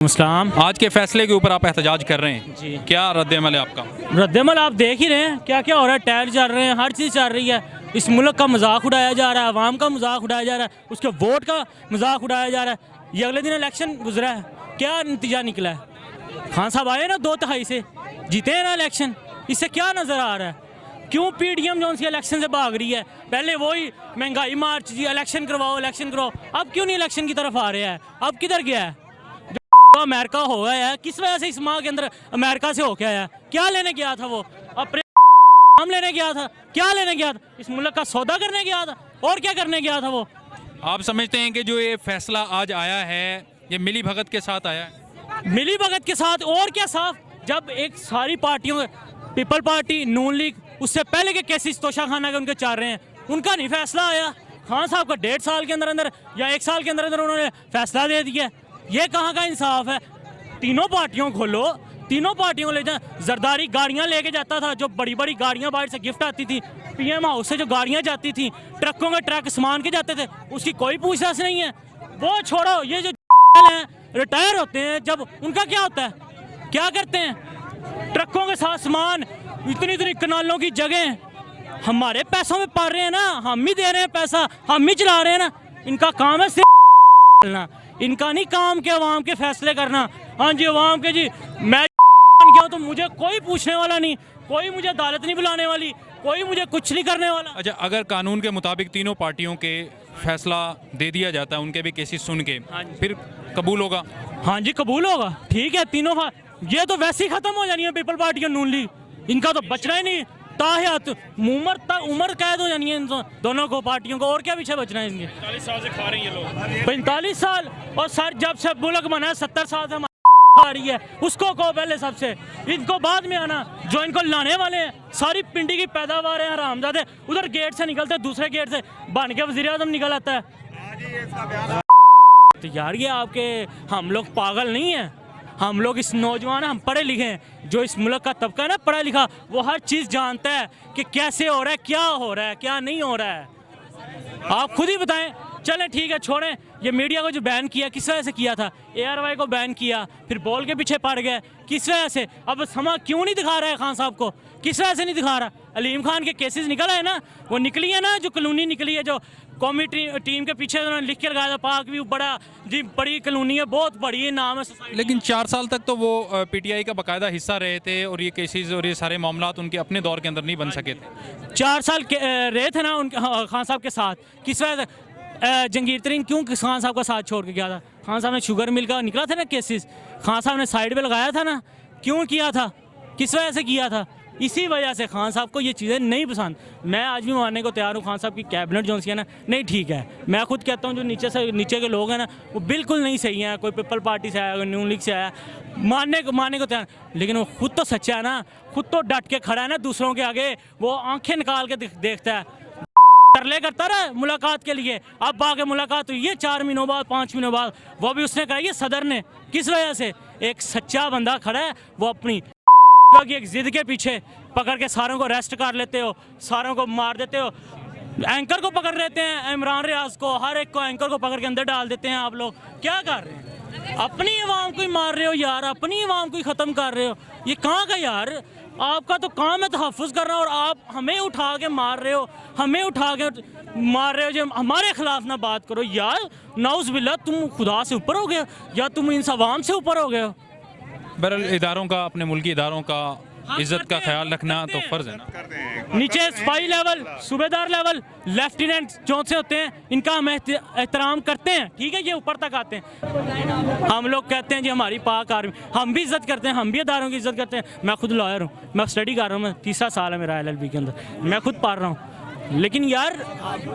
इस्लाम। आज के फैसले के ऊपर आप एहतजाज कर रहे हैं जी। क्या रद्द-ए-अमल है आपका? रद्दमल आप देख ही रहे हैं क्या क्या हो रहा है। टायर चल रहे हैं, हर चीज़ चल रही है। इस मुल्क का मजाक उड़ाया जा रहा है, अवाम का मजाक उड़ाया जा रहा है, उसके वोट का मजाक उड़ाया जा रहा है। ये अगले दिन इलेक्शन गुजरा है, क्या नतीजा निकला है? खान साहब आए ना 2/3 से, जीते हैं ना इलेक्शन। इससे क्या नज़र आ रहा है? क्यों पीडीएम जो इलेक्शन से भाग रही है? पहले वही महंगाई मार्च जी, इलेक्शन करवाओ इलेक्शन करवाओ। अब क्यों नहीं इलेक्शन की तरफ आ रहा है? अब किधर गया है? अमेरिका हो गया है, किस वजह से इस माह के अंदर अमेरिका से होके आया? क्या लेने गया था वो? अपने हम लेने गया था? क्या लेने गया था? इस मुल्क का सौदा करने गया था, और क्या करने गया था वो? आप समझते हैं कि जो ये फैसला आज आया है ये मिली भगत के साथ आया है? मिली भगत के साथ और क्या साफ? जब एक सारी पार्टियों, पीपल पार्टी, नून लीग, उससे पहले के केसेस तोशाखाना के उनके चल रहे हैं, उनका नहीं फैसला आया। खान साहब का 1.5 साल के अंदर अंदर या 1 साल के अंदर अंदर उन्होंने फैसला दे दिया। ये कहाँ का इंसाफ है? तीनों पार्टियों को लो, तीनों पार्टियों को ले जाए। जरदारी गाड़ियाँ लेके जाता था, जो बड़ी बड़ी गाड़ियाँ बाहर से गिफ्ट आती थी, पीएम हाउस से जो गाड़ियाँ जाती थी, ट्रकों के ट्रक सामान के जाते थे, उसकी कोई पूछताछ नहीं है। वो छोड़ो, ये जो हैं रिटायर होते हैं जब, उनका क्या होता है? क्या करते हैं? ट्रकों के साथ सामान, इतनी इतनी कनालों की जगह हमारे पैसों में पड़ रहे हैं ना, हम ही दे रहे हैं पैसा, हम ही चला रहे हैं ना। इनका काम है सिर्फ, इनका नहीं काम के अवाम के फैसले करना। हाँ जी, अवाम के जी, मैं गया तो मुझे कोई पूछने वाला नहीं, कोई मुझे अदालत नहीं बुलाने वाली, कोई मुझे कुछ नहीं करने वाला। अच्छा, अगर कानून के मुताबिक तीनों पार्टियों के फैसला दे दिया जाता है, उनके भी केसेस सुन के, फिर कबूल होगा? हाँ जी, कबूल होगा। ठीक है, तीनों ये तो वैसे ही खत्म हो जानी है पीपल पार्टी और नून लीग, इनका तो बचना ही नहीं। ताहयात उम्र कैद हो जानी है इन दोनों को, पार्टियों को, और क्या पीछे बचना है इनके? 45 साल से खा रहे हैं ये लोग। 45 साल और सर जब से मुल्क बना है 70 साल से आ रही है, उसको को पहले सबसे, इनको बाद में आना। जो इनको लाने वाले हैं, सारी पिंडी की पैदावार है हरामजादे, उधर गेट से निकलते, दूसरे गेट से बन के वज़ीर आज़म निकल आता है। तो यार ये आपके, हम लोग पागल नहीं हैं, हम लोग इस नौजवान, हम पढ़े लिखे हैं। जो इस मुल्क का तबका है ना पढ़ा लिखा, वो हर चीज़ जानता है कि कैसे हो रहा है, क्या हो रहा है, क्या नहीं हो रहा है। आप खुद ही बताएं। चलें ठीक है, छोड़ें। ये मीडिया को जो बैन किया, किस वजह से किया था? ARY को बैन किया, फिर बॉल के पीछे पड़ गए, किस वजह से? अब समा क्यों नहीं दिखा रहा है खान साहब को? किस वजह से नहीं दिखा रहा? अलीम खान के केसेस निकल है ना, वो निकली है ना, जो कॉलोनी निकली है, जो कौमी टीम के पीछे उन्होंने लिख के लगाया था, पाक भी बड़ा जी, बड़ी कॉलोनी है, बहुत बड़ी नाम है। लेकिन 4 साल तक तो वो PTI का बाकायदा हिस्सा रहे थे, और ये केसेस और ये सारे मामलात उनके अपने दौर के अंदर नहीं बन सके थे। 4 साल रहे थे ना उनके खान साहब के साथ। किस वजह से जंगीर तरीन क्यों खान साहब का साथ छोड़ के गया था? खान साहब ने शुगर मिल का निकला था ना केसेस, खान साहब ने साइड पे लगाया था ना, क्यों किया था? किस वजह से किया था? इसी वजह से खान साहब को ये चीज़ें नहीं पसंद। मैं आज भी मानने को तैयार हूँ, खान साहब की कैबिनेट जो है ना, नहीं ठीक है। मैं खुद कहता हूँ जो नीचे के लोग हैं ना, वो बिल्कुल नहीं सही हैं। कोई पीपल पार्टी से आया, कोई नून लीग से आया, मानने को तैयार, लेकिन वो खुद तो सच्चा है ना, खुद तो डट के खड़ा है ना दूसरों के आगे। वो आंखें निकाल के देखता है, तरले करता रहा मुलाकात के लिए। अब आगे मुलाकात हुई है 4 महीनों बाद, 5 महीनों बाद, वो भी उसने कराई है सदर ने। किस वजह से? एक सच्चा बंदा खड़ा है, वो अपनी की एक जिद के पीछे पकड़ के सारों को अरेस्ट कर लेते हो, सारों को मार देते हो। एंकर को पकड़ लेते हैं, इमरान रियाज को, हर एक को एंकर को पकड़ के अंदर डाल देते हैं। आप लोग क्या कर रहे हैं? अपनी आवाम को ही मार रहे हो यार, अपनी आवाम को ही ख़त्म कर रहे हो। ये कहाँ का यार? आपका तो काम है तहफ़्फ़ुज़ करना, और आप हमें उठा के मार रहे हो, हमें उठा के मार रहे हो। जो हमारे खिलाफ ना बात करो यार, नाउज़ बिल्लाह, तुम खुदा से ऊपर हो गए या तुम इन अवाम से ऊपर हो गए हो। बहरहाल इदारों का, अपने मुल्की इदारों का इज्जत का ख्याल रखना तो फ़र्ज़ है ना। नीचे सिपाही लेवल, सूबेदार लेवल, लेफ्टिनेंट जो से होते हैं, इनका हम एहतराम करते हैं, ठीक है। ये ऊपर तक आते हैं, हम लोग कहते हैं जी हमारी पाक आर्मी, हम भी इज्जत करते हैं, हम भी इदारों की इज्जत करते हैं। मैं खुद लॉयर हूँ, मैं स्टडी कर रहा हूँ, मैं 3रा साल है मेरा LLB के अंदर, मैं खुद पढ़ रहा हूँ। लेकिन यार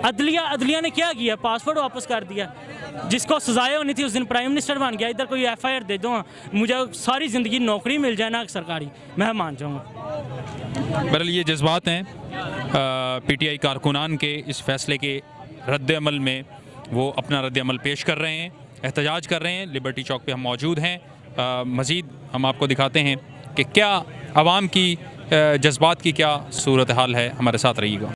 अदलिया ने क्या किया? पासपोर्ट वापस कर दिया। जिसको सजाएं होनी थी उस दिन प्राइम मिनिस्टर बन गया। इधर कोई FIR दे दो, मुझे सारी ज़िंदगी नौकरी मिल जाए ना सरकारी, मैं मान जाऊँगा। बहरहाल ये जज्बात हैं PTI कारकुनान के इस फैसले के रद्द-ए-अमल में। वो अपना रद्द-ए-अमल पेश कर रहे हैं, एहतजाज कर रहे हैं। लिबर्टी चौक पे हम मौजूद हैं। मज़ीद हम आपको दिखाते हैं कि क्या आवाम की जज्बात की क्या सूरत हाल है। हमारे साथ रहिएगा।